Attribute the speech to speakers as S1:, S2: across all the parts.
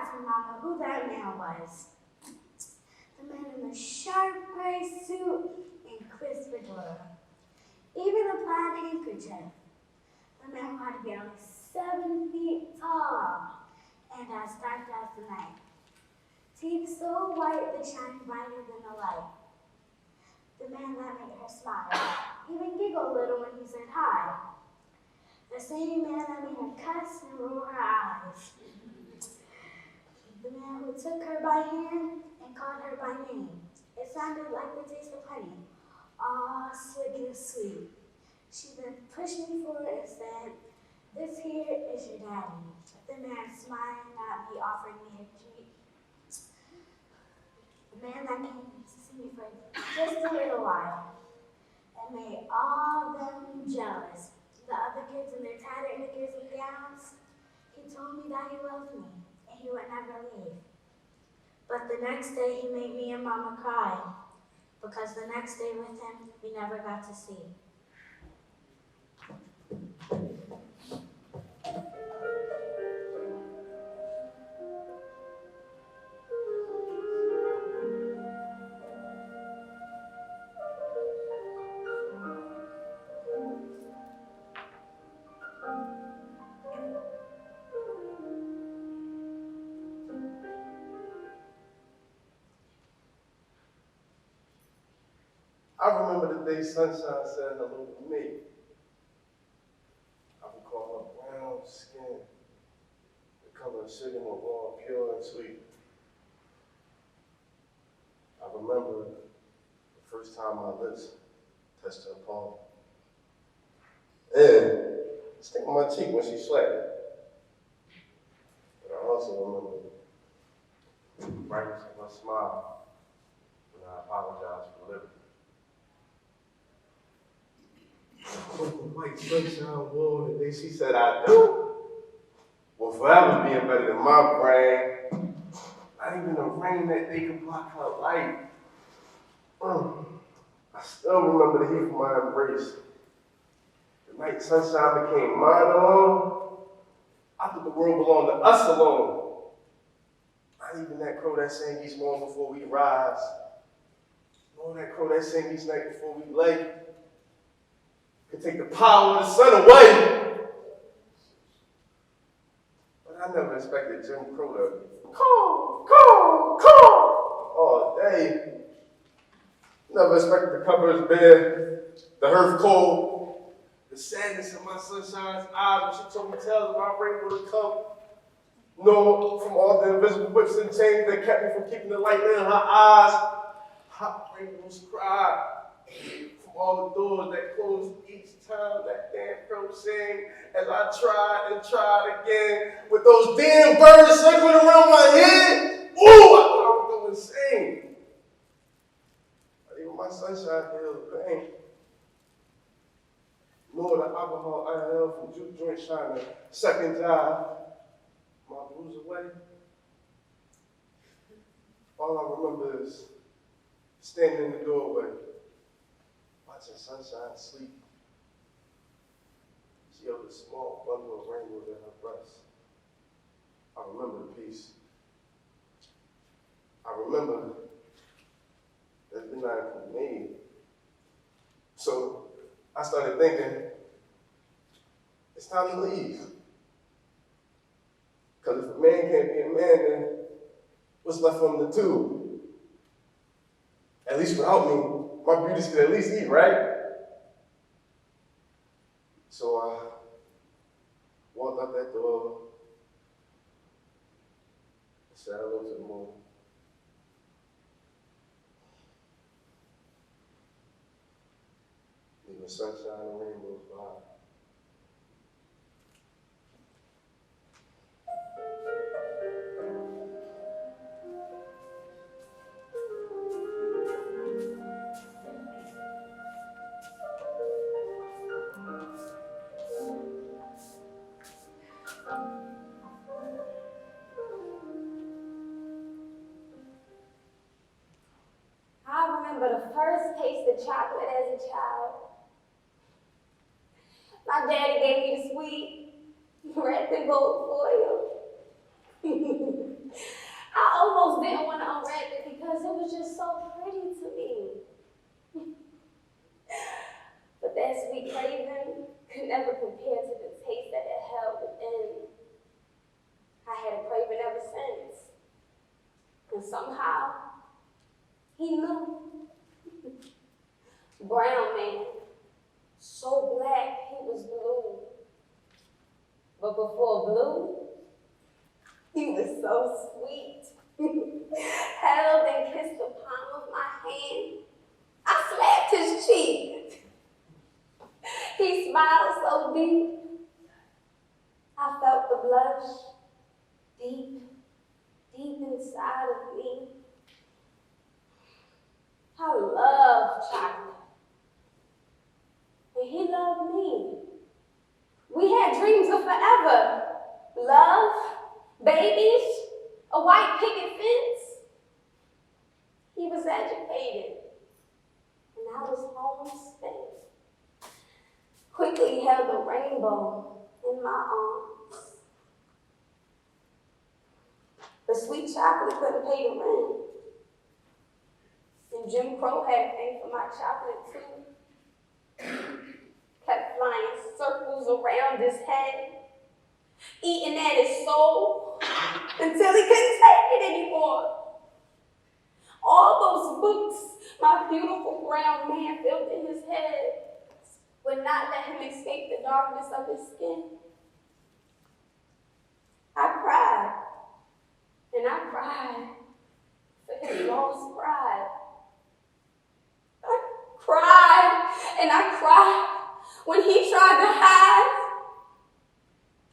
S1: asking Mama who that man was. The man in the sharp gray suit and crisp fedora. Even a plaid handkerchief. The man who had to be only 7 feet tall and as dark as the night. Teeth so white they shine brighter than the light. The man that made her smile, even giggle a little when he said hi. The same man that made her cuss and roll her eyes. The man who took her by hand and called her by name. It sounded like the taste of honey, all slick and sweet. She then pushed me forward and said, "This here is your daddy." The man smiling at me, offering me a treat. The man that came to see me for just a little while and made all them jealous. The other kids in their tattered knickers and gowns. He told me that he loved me and he would never leave. But the next day he made me and Mama cry because the next day with him we never got to see.
S2: I remember the day sunshine said hello to me. I recall her brown skin, the color of sugar and warm, pure and sweet. I remember the first time my lips touched her palm. And stick on my cheek when she slapped it. But I also remember the brightness of her smile when I apologized for living. The white sunshine wall the day she said I do will forever be embedded in my brain. Not even the rain that day could block her light. I still remember the heat from my embrace. The night sunshine became mine alone. I thought the world belonged to us alone. Not even that crow that sang each morning before we rise. Nor that crow that sang each night before we lay. Could take the power of the sun away. But I never expected Jim Crow to caw all day. Never expected the cupboards bare, the hearth cold, the sadness in my sunshine's eyes when she told me tales of my rainbow to come. No, from all the invisible whips and chains that kept me from keeping the light in her eyes. Hot rainbows cried. All the doors that closed each time that damn crow sang as I tried and tried again with those damn birds circling around my head. Ooh, I thought I would go insane. But even my sunshine feels the pain. Nor the alcohol I held from juke joint trying to second job my blues away. All I remember is standing in the doorway. Watching sunshine sleep. She held a small bundle of rainbows in her breast. I remember the peace. I remember that the night for me. So I started thinking, it's time to leave. Because if a man can't be a man, then what's left for him to do? At least without me, my beauties could at least eat, right? So I walked out that door and said hello to the moon. Leaving sunshine and rainbows behind.
S1: I remember the first taste of chocolate as a child. My daddy gave me the sweet wrapped in gold foil.
S3: almost didn't want to unwrap it because it was just so pretty to me. But that sweet craving could never compare to the taste that it held within. I had a craving ever since. And somehow, he knew. Brown man, so black he was blue. But before blue, he was so sweet. Held and kissed the palm of my hand. I slapped his cheek. He smiled so deep. I felt the blush deep, deep inside of me. I love chocolate. And he loved me. We had dreams of forever. Love, babies, a white picket fence. He was educated, and I was homespent. Quickly held the rainbow in my arms. But sweet chocolate couldn't pay the rent. And Jim Crow had a thing for my chocolate too. Kept flying circles around his head, eating at his soul until he couldn't take it anymore. All those books my beautiful brown man filled in his head would not let him escape the darkness of his skin. I cried, and I cried for his lost pride. I cried, and I cried when he tried to hide.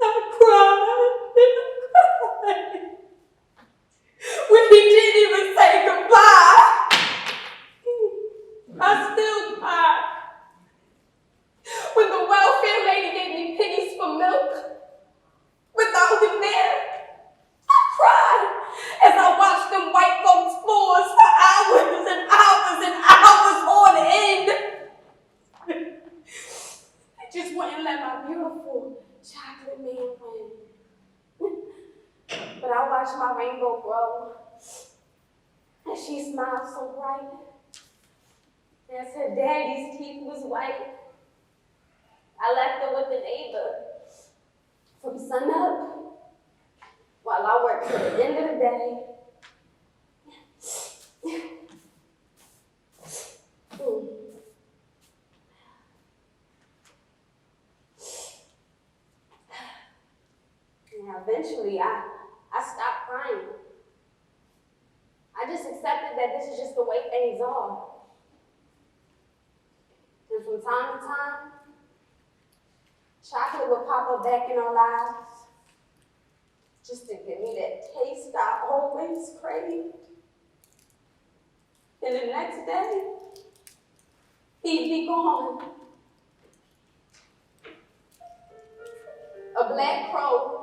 S3: I cried, and I cried when he didn't even say goodbye. I still cried when the welfare lady gave me pennies for milk without him there. I cried as I watched them white folks force for hours and hours and hours on end. I just wouldn't let my beautiful chocolate man win. But I watched my rainbow grow as she smiled so bright. As her daddy's teeth was white, I left her with a neighbor from sunup while I worked till the end of the day. Now, eventually, I stopped crying. I just accepted that this is just the way things are. And from time to time, chocolate would pop up back in our lives just to give me that taste I always craved. And the next day, he'd be gone. A black crow